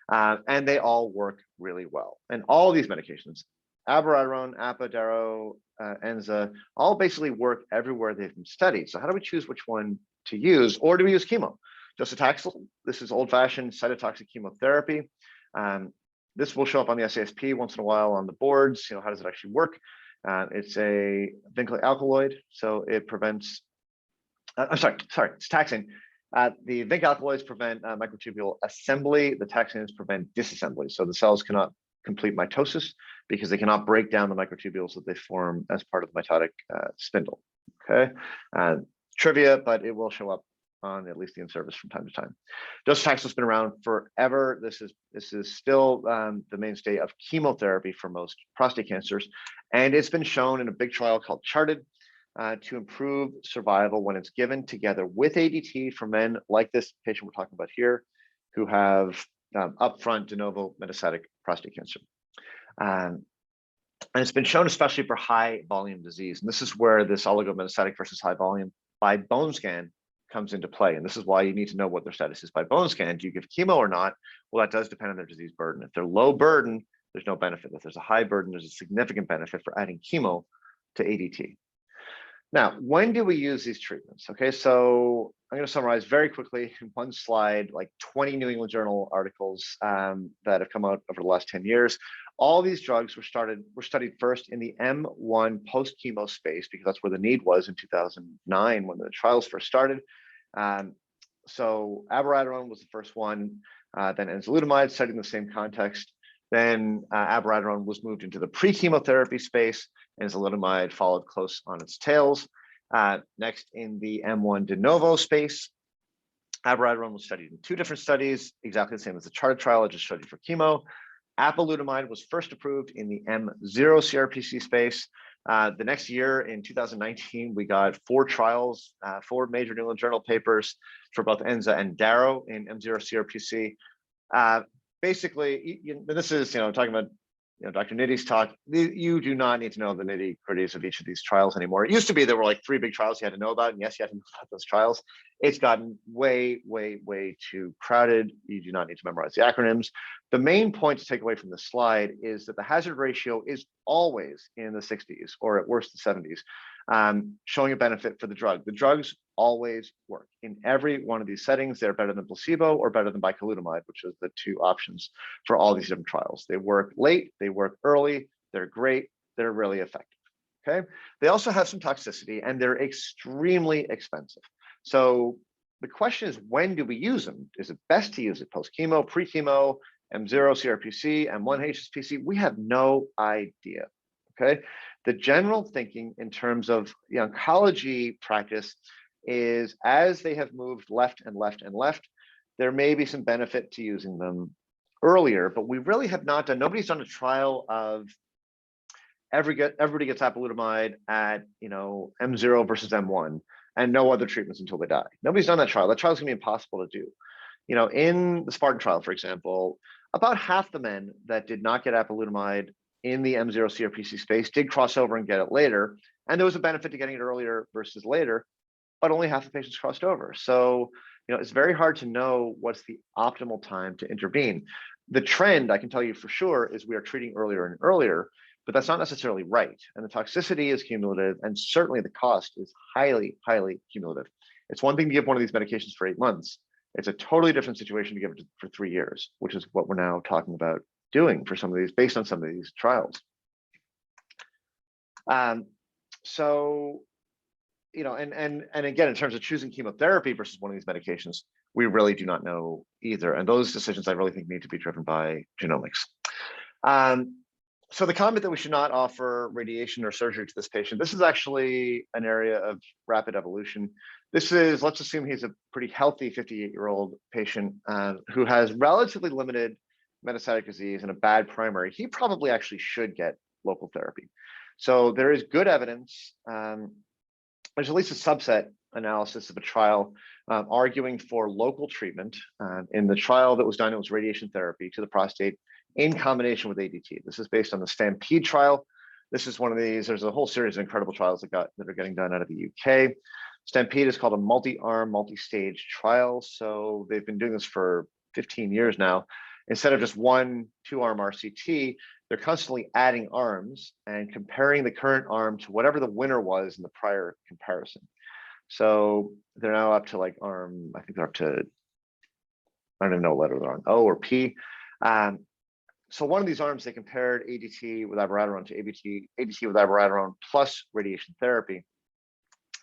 And they all work really well. And all of these medications, abiraterone, APA, Daro, Enza, all basically work everywhere they've been studied. So how do we choose which one to use, or do we use chemo? Docetaxel, this is old-fashioned cytotoxic chemotherapy. This will show up on the SASP once in a while on the boards. You know, how does it actually work? It's a vinculated alkaloid, so it prevents. It's taxane. The vinc alkaloids prevent microtubule assembly. The taxanes prevent disassembly. So the cells cannot complete mitosis because they cannot break down the microtubules that they form as part of the mitotic spindle. Okay, trivia, but it will show up on at least the in-service from time to time. Docetaxel has been around forever. This is still the mainstay of chemotherapy for most prostate cancers, and it's been shown in a big trial called Charted to improve survival when it's given together with ADT for men like this patient we're talking about here, who have upfront de novo metastatic prostate cancer. And it's been shown especially for high volume disease, and this is where this oligometastatic versus high volume by bone scan comes into play. And this is why you need to know what their status is by bone scan. Do you give chemo or not? Well, that does depend on their disease burden. If they're low burden, there's no benefit. If there's a high burden, there's a significant benefit for adding chemo to ADT. Now, when do we use these treatments? Okay, so I'm going to summarize very quickly in one slide, like 20 New England Journal articles that have come out over the last 10 years. All these drugs were studied first in the M1 post-chemo space because that's where the need was in 2009 when the trials first started. So abiraterone was the first one, then enzalutamide studied in the same context. Then abiraterone was moved into the pre-chemotherapy space, and enzalutamide followed close on its tails. Next, in the M1 de novo space, abiraterone was studied in 2 different studies, exactly the same as the CHART trial I just showed you for chemo. Apalutamide was first approved in the M0 CRPC space. The next year, in 2019, we got 4 trials, 4 major New England Journal papers for both Enza and Daro in M0 CRPC. Basically, this is, talking about, Dr. Nitty's talk. You do not need to know the nitty gritties of each of these trials anymore. It used to be there were like 3 big trials you had to know about, and yes, you had to know about those trials. It's gotten way, way, way too crowded. You do not need to memorize the acronyms. The main point to take away from this slide is that the hazard ratio is always in the 60s, or at worst the 70s, showing a benefit for the drug. The drugs always work. In every one of these settings, they're better than placebo or better than bicalutamide, which is the 2 options for all these different trials. They work late, they work early, they're great, they're really effective, okay? They also have some toxicity and they're extremely expensive. So the question is, when do we use them? Is it best to use it post-chemo, pre-chemo, M0 CRPC, M1 HSPC? We have no idea, okay? The general thinking in terms of the oncology practice is as they have moved left and left and left, there may be some benefit to using them earlier, but we really have not done, nobody's done a trial of everybody gets apalutamide at, M0 versus M1 and no other treatments until they die. Nobody's done that trial. That trial is gonna be impossible to do. In the Spartan trial, for example, about half the men that did not get apalutamide in the M0 CRPC space did cross over and get it later. And there was a benefit to getting it earlier versus later, but only half the patients crossed over. So, it's very hard to know what's the optimal time to intervene. The trend, I can tell you for sure, is we are treating earlier and earlier, but that's not necessarily right. And the toxicity is cumulative, and certainly the cost is highly, highly cumulative. It's one thing to give one of these medications for 8 months. It's a totally different situation to give it for 3 years, which is what we're now talking about doing for some of these, based on some of these trials. So, and again, in terms of choosing chemotherapy versus one of these medications, we really do not know either. And those decisions I really think need to be driven by genomics. So the comment that we should not offer radiation or surgery to this patient, this is actually an area of rapid evolution. This is, let's assume he's a pretty healthy 58-year-old patient who has relatively limited metastatic disease and a bad primary. He probably actually should get local therapy. So there is good evidence. There's at least a subset analysis of a trial arguing for local treatment. In the trial that was done, it was radiation therapy to the prostate in combination with ADT. This is based on the Stampede trial. This is one of these, there's a whole series of incredible trials that are getting done out of the UK. Stampede is called a multi-arm, multi-stage trial. So they've been doing this for 15 years now. Instead of just 1 2-arm RCT, they're constantly adding arms and comparing the current arm to whatever the winner was in the prior comparison. So they're now up to like arm, I think they're up to, I don't even know what letter they're on, O or P. So one of these arms, they compared ADT with abiraterone to ADT with abiraterone plus radiation therapy.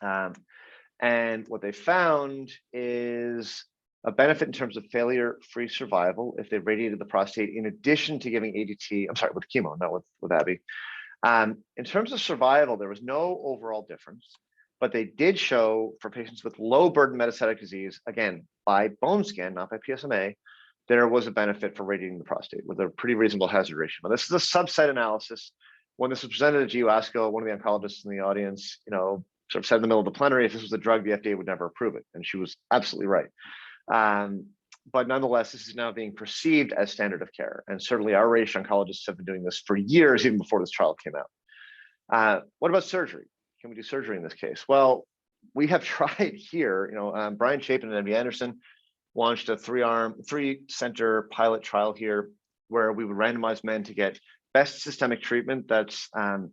And what they found is a benefit in terms of failure-free survival if they radiated the prostate in addition to giving ADT, I'm sorry, with chemo, not with Abby. In terms of survival, there was no overall difference, but they did show for patients with low burden metastatic disease, again, by bone scan, not by PSMA, there was a benefit for radiating the prostate with a pretty reasonable hazard ratio. Now, this is a subset analysis. When this was presented at GU ASCO, one of the oncologists in the audience, sort of said in the middle of the plenary, if this was a drug, the FDA would never approve it. And she was absolutely right. But nonetheless, this is now being perceived as standard of care. And certainly our radiation oncologists have been doing this for years, even before this trial came out. What about surgery? Can we do surgery in this case? Well, we have tried here, Brian Chapin and MD Anderson launched a three-center pilot trial here where we would randomize men to get best systemic treatment that's that's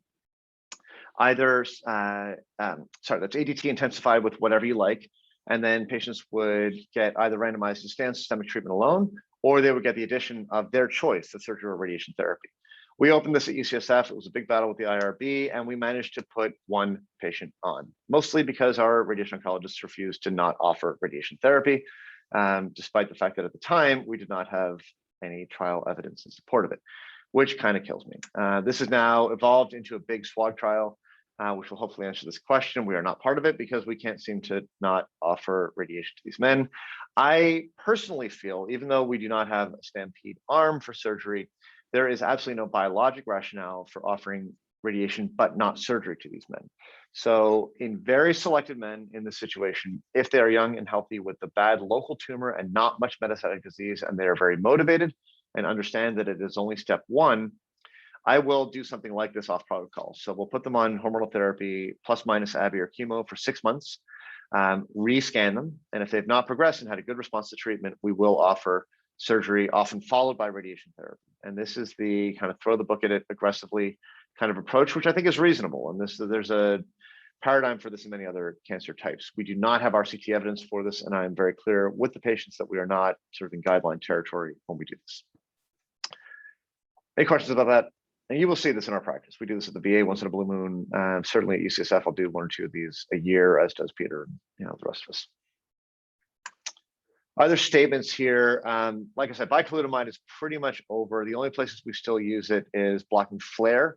ADT intensified with whatever you like, and then patients would get either randomized to stay on systemic treatment alone, or they would get the addition of their choice, the surgery or radiation therapy. We opened this at UCSF. It was a big battle with the IRB, and we managed to put one patient on, mostly because our radiation oncologists refused to not offer radiation therapy, despite the fact that at the time we did not have any trial evidence in support of it, which kind of kills me. This has now evolved into a big SWOG trial, which will hopefully answer this question. We are not part of it because we can't seem to not offer radiation to these men. I personally feel, even though we do not have a Stampede arm for surgery, there is absolutely no biologic rationale for offering radiation but not surgery to these men. So in very selected men in this situation, if they are young and healthy with a bad local tumor and not much metastatic disease, and they are very motivated and understand that it is only step one, I will do something like this off protocol. So we'll put them on hormonal therapy plus minus Abby or chemo for 6 months, rescan them. And if they've not progressed and had a good response to treatment, we will offer surgery, often followed by radiation therapy. And this is the kind of throw the book at it aggressively kind of approach, which I think is reasonable. And there's a paradigm for this in many other cancer types. We do not have RCT evidence for this, and I am very clear with the patients that we are not sort of in guideline territory when we do this. Any questions about that? And you will see this in our practice. We do this at the VA once in a blue moon. Certainly at UCSF, I'll do 1 or 2 of these a year, as does Peter, and the rest of us. Other statements here, like I said, bicalutamide is pretty much over. The only places we still use it is blocking flare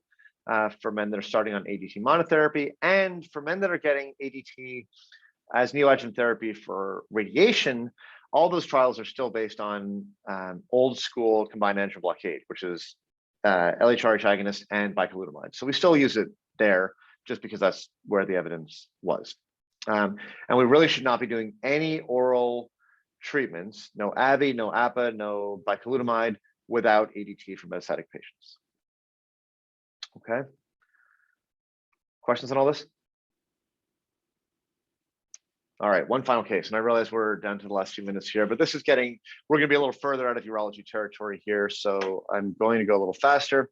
for men that are starting on ADT monotherapy, and for men that are getting ADT as neoadjuvant therapy for radiation. All those trials are still based on old school combined androgen blockade, which is LHRH agonist and bicalutamide. So we still use it there just because that's where the evidence was. And we really should not be doing any oral treatments, no ABI, no APA, no bicalutamide without ADT for metastatic patients. Okay. Questions on all this? All right, one final case, and I realize we're down to the last few minutes here, but this is we're going to be a little further out of urology territory here, so I'm going to go a little faster.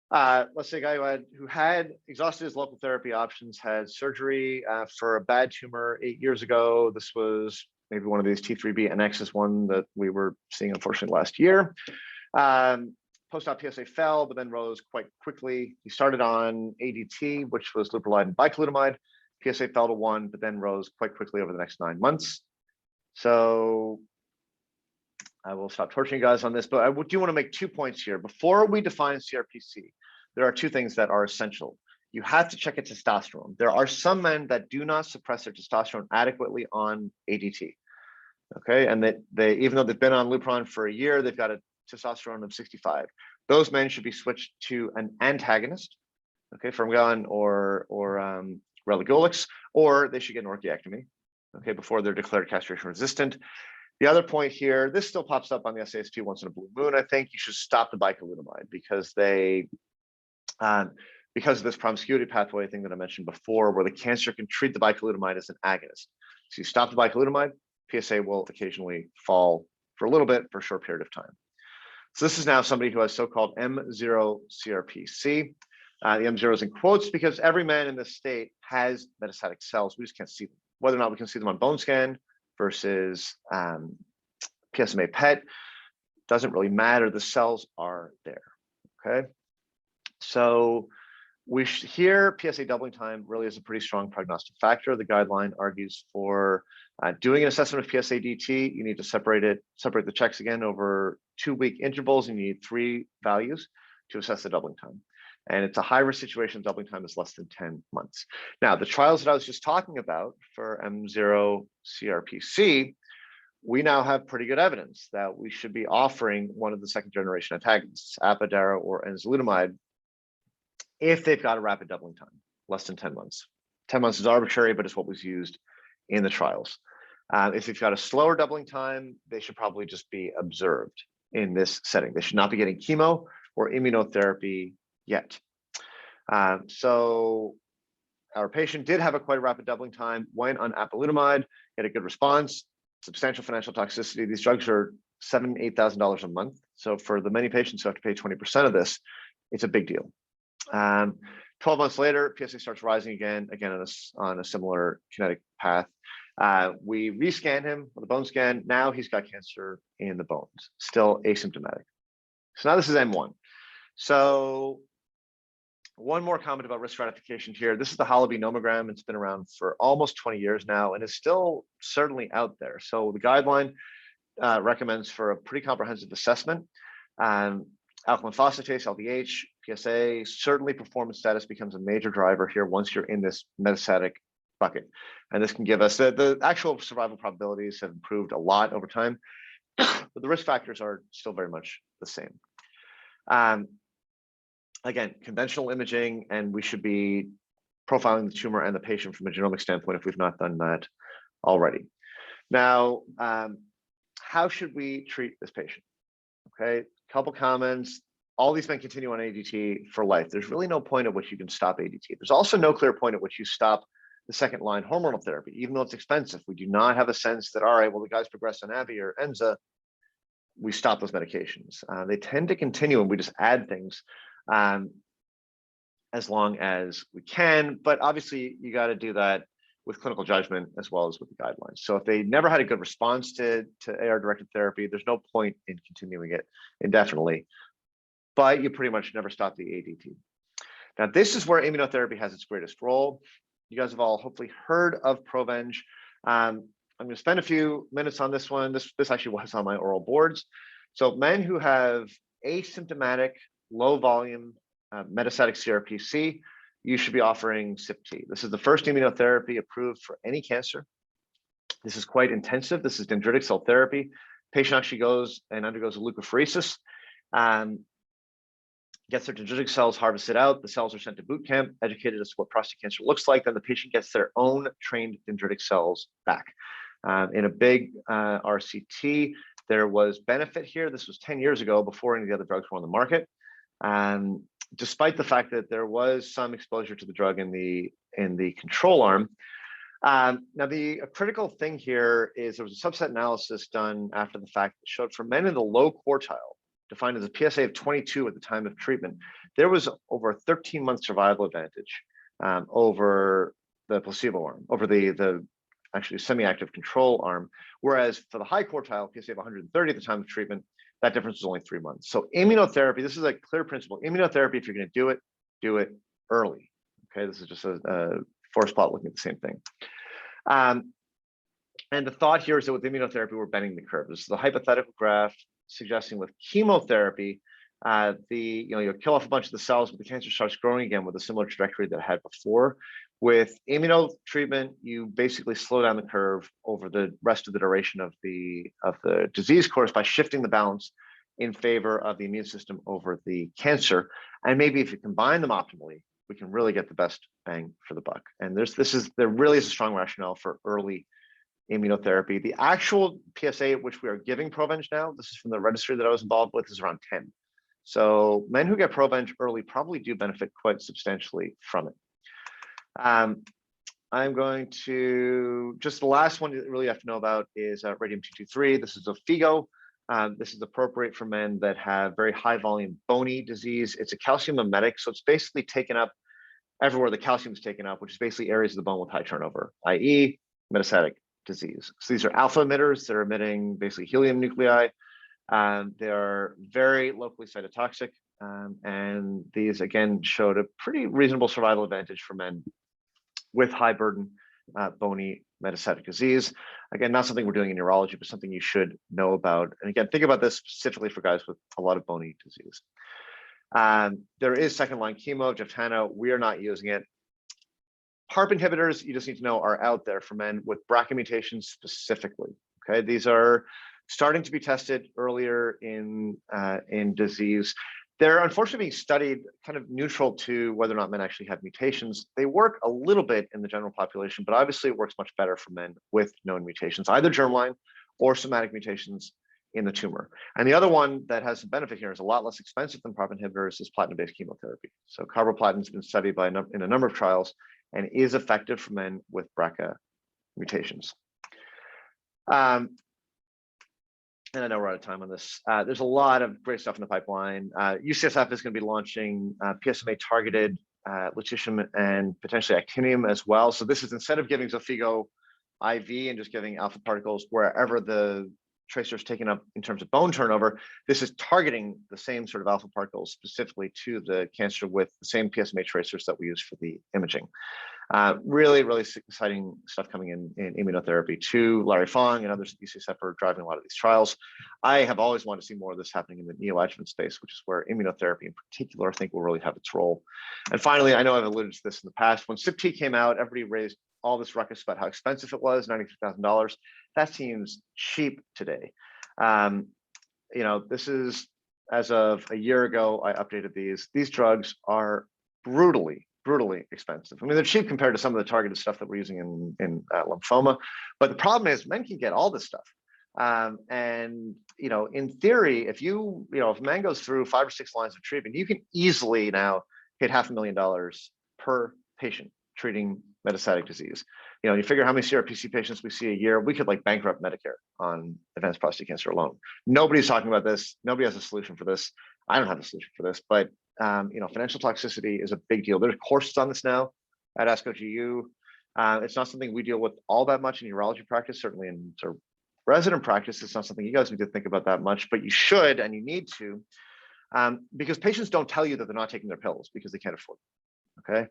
Let's say a guy who had exhausted his local therapy options, had surgery for a bad tumor 8 years ago. This was maybe one of these T3B annexus one that we were seeing, unfortunately, last year. Post-op PSA fell, but then rose quite quickly. He started on ADT, which was leuprolide and bicalutamide. PSA fell to 1, but then rose quite quickly over the next 9 months. So I will stop torturing you guys on this, but I do want to make 2 points here. Before we define CRPC, there are 2 things that are essential. You have to check a testosterone. There are some men that do not suppress their testosterone adequately on ADT. Okay, and that even though they've been on Lupron for a year, they've got a testosterone of 65. Those men should be switched to an antagonist, okay, Firmgon or Rallygolex, or they should get an orchiectomy, okay, before they're declared castration resistant. The other point here, this still pops up on the SASP once in a blue moon. I think you should stop the bicalutamide because because of this promiscuity pathway thing that I mentioned before, where the cancer can treat the bicalutamide as an agonist. So you stop the bicalutamide, PSA will occasionally fall for a little bit for a short period of time. So this is now somebody who has so-called M0 CRPC. The M0 is in quotes because every man in this state has metastatic cells. We just can't see them. Whether or not we can see them on bone scan versus PSMA PET doesn't really matter. The cells are there. Okay. So here PSA doubling time really is a pretty strong prognostic factor. The guideline argues for doing an assessment of PSA DT. You need to separate the checks again over 2-week intervals, and you need 3 values to assess the doubling time. And it's a high-risk situation. Doubling time is less than 10 months. Now, the trials that I was just talking about for M0 CRPC, we now have pretty good evidence that we should be offering one of the second-generation antagonists, Apadara or enzalutamide, if they've got a rapid doubling time, less than 10 months. 10 months is arbitrary, but it's what was used in the trials. If they've got a slower doubling time, they should probably just be observed in this setting. They should not be getting chemo or immunotherapy yet. So our patient did have a quite rapid doubling time, went on apalutamide, get a good response, substantial financial toxicity. These drugs are $7,000 to $8,000 a month. So for the many patients who have to pay 20% of this, it's a big deal. 12 months later, PSA starts rising again on a similar kinetic path. We rescan him with a bone scan. Now he's got cancer in the bones, still asymptomatic. So now this is M1. So one more comment about risk stratification here. This is the Halaby nomogram. It's been around for almost 20 years now and is still certainly out there. So the guideline recommends for a pretty comprehensive assessment. Alkaline phosphatase, LDH, PSA, certainly performance status becomes a major driver here once you're in this metastatic bucket. And this can give us, the actual survival probabilities have improved a lot over time, but the risk factors are still very much the same. Again, conventional imaging, and we should be profiling the tumor and the patient from a genomic standpoint if we've not done that already. Now, how should we treat this patient? Okay, couple comments. All these men continue on ADT for life. There's really no point at which you can stop ADT. There's also no clear point at which you stop the second line hormonal therapy, even though it's expensive. We do not have a sense that, all right, well, the guy's progressed on Avi or Enza, we stop those medications. They tend to continue and we just add things as long as we can, but obviously you got to do that with clinical judgment as well as with the guidelines. So if they never had a good response to AR-directed therapy, there's no point in continuing it indefinitely, but you pretty much never stop the ADT. Now, this is where immunotherapy has its greatest role. You guys have all hopefully heard of Provenge. I'm going to spend a few minutes on this one. This actually was on my oral boards. So men who have asymptomatic, low volume metastatic CRPC, you should be offering CYP-T. This is the first immunotherapy approved for any cancer. This is quite intensive. This is dendritic cell therapy. Patient actually goes and undergoes a leukapheresis, gets their dendritic cells harvested out. The cells are sent to boot camp, educated as to what prostate cancer looks like. Then the patient gets their own trained dendritic cells back. In a big RCT, there was benefit here. This was 10 years ago, before any of the other drugs were on the market. Despite the fact that there was some exposure to the drug in the control arm. Now, the critical thing here is there was a subset analysis done after the fact that showed for men in the low quartile, defined as a PSA of 22 at the time of treatment, there was over a 13-month survival advantage over the placebo arm, over the actually semi-active control arm, whereas for the high quartile, PSA of 130 at the time of treatment, that difference was only 3 months. So immunotherapy, this is a clear principle. Immunotherapy, if you're going to do it early. Okay, this is just a forest plot looking at the same thing. And the thought here is that with immunotherapy, we're bending the curve. This is the hypothetical graph suggesting with chemotherapy, you'll kill off a bunch of the cells, but the cancer starts growing again with a similar trajectory that it had before. With immunotreatment, you basically slow down the curve over the rest of the duration of the disease course by shifting the balance in favor of the immune system over the cancer. And maybe if you combine them optimally, we can really get the best bang for the buck. And there really is a strong rationale for early immunotherapy. The actual PSA at which we are giving Provenge now, this is from the registry that I was involved with, is around 10. So men who get Provenge early probably do benefit quite substantially from it. I'm going to, just the last one that really you have to know about is radium-223. This is a FIGO. This is appropriate for men that have very high volume bony disease. It's a calcium mimetic, so it's basically taken up everywhere the calcium is taken up, which is basically areas of the bone with high turnover, i.e. metastatic disease. So these are alpha emitters. They're emitting basically helium nuclei. They are very locally cytotoxic. And these, again, showed a pretty reasonable survival advantage for men with high burden bony metastatic disease. Again, not something we're doing in urology, but something you should know about. And again, think about this specifically for guys with a lot of bony disease. There is second line chemo, Geftana. We are not using it. PARP inhibitors, you just need to know, are out there for men with BRCA mutations specifically. Okay, these are starting to be tested earlier in disease. They're unfortunately being studied kind of neutral to whether or not men actually have mutations. They work a little bit in the general population, but obviously it works much better for men with known mutations, either germline or somatic mutations in the tumor. And the other one that has some benefit here is a lot less expensive than PARP inhibitors is platinum-based chemotherapy. So carboplatin has been studied in a number of trials and is effective for men with BRCA mutations. And I know we're out of time on this. There's a lot of great stuff in the pipeline. UCSF is going to be launching PSMA targeted lutetium and potentially actinium as well. So this is, instead of giving Xofigo IV and just giving alpha particles wherever the tracer is taken up in terms of bone turnover, this is targeting the same sort of alpha particles specifically to the cancer with the same PSMA tracers that we use for the imaging. Really, really exciting stuff coming in immunotherapy too. Larry Fong and others at UCSF are driving a lot of these trials. I have always wanted to see more of this happening in the neoadjuvant space, which is where immunotherapy in particular, I think, will really have its role. And finally, I know I've alluded to this in the past, when CYP-T came out, everybody raised all this ruckus about how expensive it was, $93,000. That seems cheap today. You know, this is, as of a year ago, I updated these. These drugs are brutally expensive. I mean, they're cheap compared to some of the targeted stuff that we're using in lymphoma, but the problem is men can get all this stuff. And, you know, in theory, if if a man goes through 5 or 6 lines of treatment, you can easily now hit $500,000 per patient treating metastatic disease. You know, you figure how many CRPC patients we see a year, we could like bankrupt Medicare on advanced prostate cancer alone. Nobody's talking about this. Nobody has a solution for this. I don't have a solution for this, but you know, financial toxicity is a big deal. There's courses on this now at ASCO GU. It's not something we deal with all that much in urology practice, certainly in sort of resident practice. It's not something you guys need to think about that much, but you should and you need to, because patients don't tell you that they're not taking their pills because they can't afford them. Okay,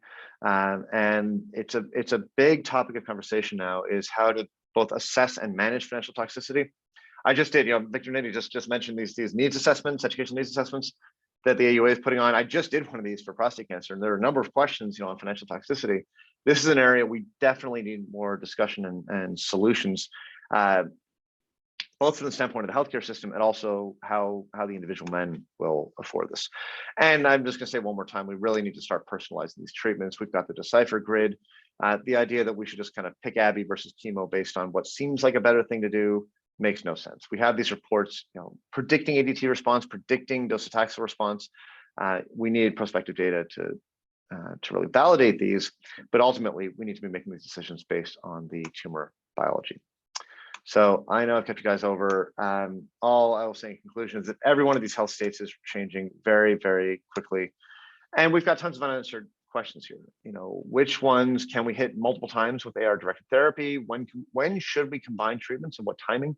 and it's a big topic of conversation now, is how to both assess and manage financial toxicity. I just did, you know, Victor Nitty just mentioned these needs assessments, educational needs assessments that the AUA is putting on. I just did one of these for prostate cancer, and there are a number of questions, you know, on financial toxicity. This is an area we definitely need more discussion and solutions, both from the standpoint of the healthcare system and also how the individual men will afford this. And I'm just going to say one more time, we really need to start personalizing these treatments. We've got the Decipher grid. The idea that we should just kind of pick Abby versus chemo based on what seems like a better thing to do makes no sense. We have these reports, you know, predicting ADT response, predicting docetaxel response. We need prospective data to really validate these, but ultimately we need to be making these decisions based on the tumor biology. So I know I've kept you guys over. All I will say in conclusion is that every one of these health states is changing very, very quickly. And we've got tons of unanswered questions here. You know, which ones can we hit multiple times with AR-directed therapy? When should we combine treatments and what timing?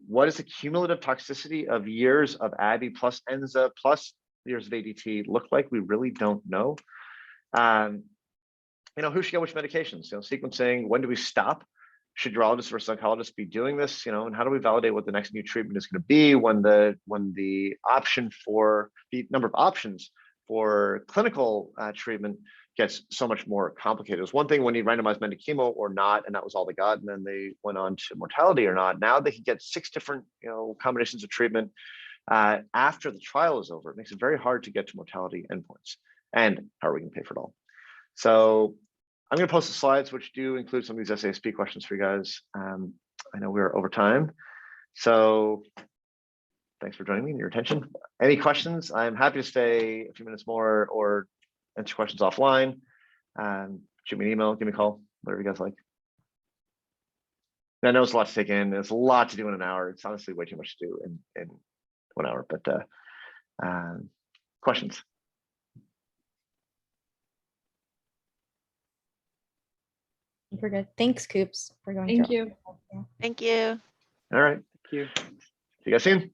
What is the cumulative toxicity of years of ABI plus Enza plus years of ADT look like? We really don't know. You know, who should get which medications? You know, sequencing, when do we stop? Should urologists versus oncologists be doing this? You know, and how do we validate what the next new treatment is going to be when the option for the number of options for clinical treatment gets so much more complicated? It was one thing when you randomized men to chemo or not, and that was all they got, and then they went on to mortality or not. Now they can get 6 different, you know, combinations of treatment after the trial is over. It makes it very hard to get to mortality endpoints. And how are we going to pay for it all? So I'm going to post the slides, which do include some of these SASP questions for you guys. I know we're over time, so thanks for joining me and your attention. Any questions? I'm happy to stay a few minutes more or answer questions offline. Shoot me an email, give me a call, whatever you guys like. I know it's a lot to take in. There's a lot to do in an hour. It's honestly way too much to do in 1 hour, but questions? We're good. Thanks, Coops, for going Thank through. you. Yeah. Thank you. All right. Thank you. See you guys soon.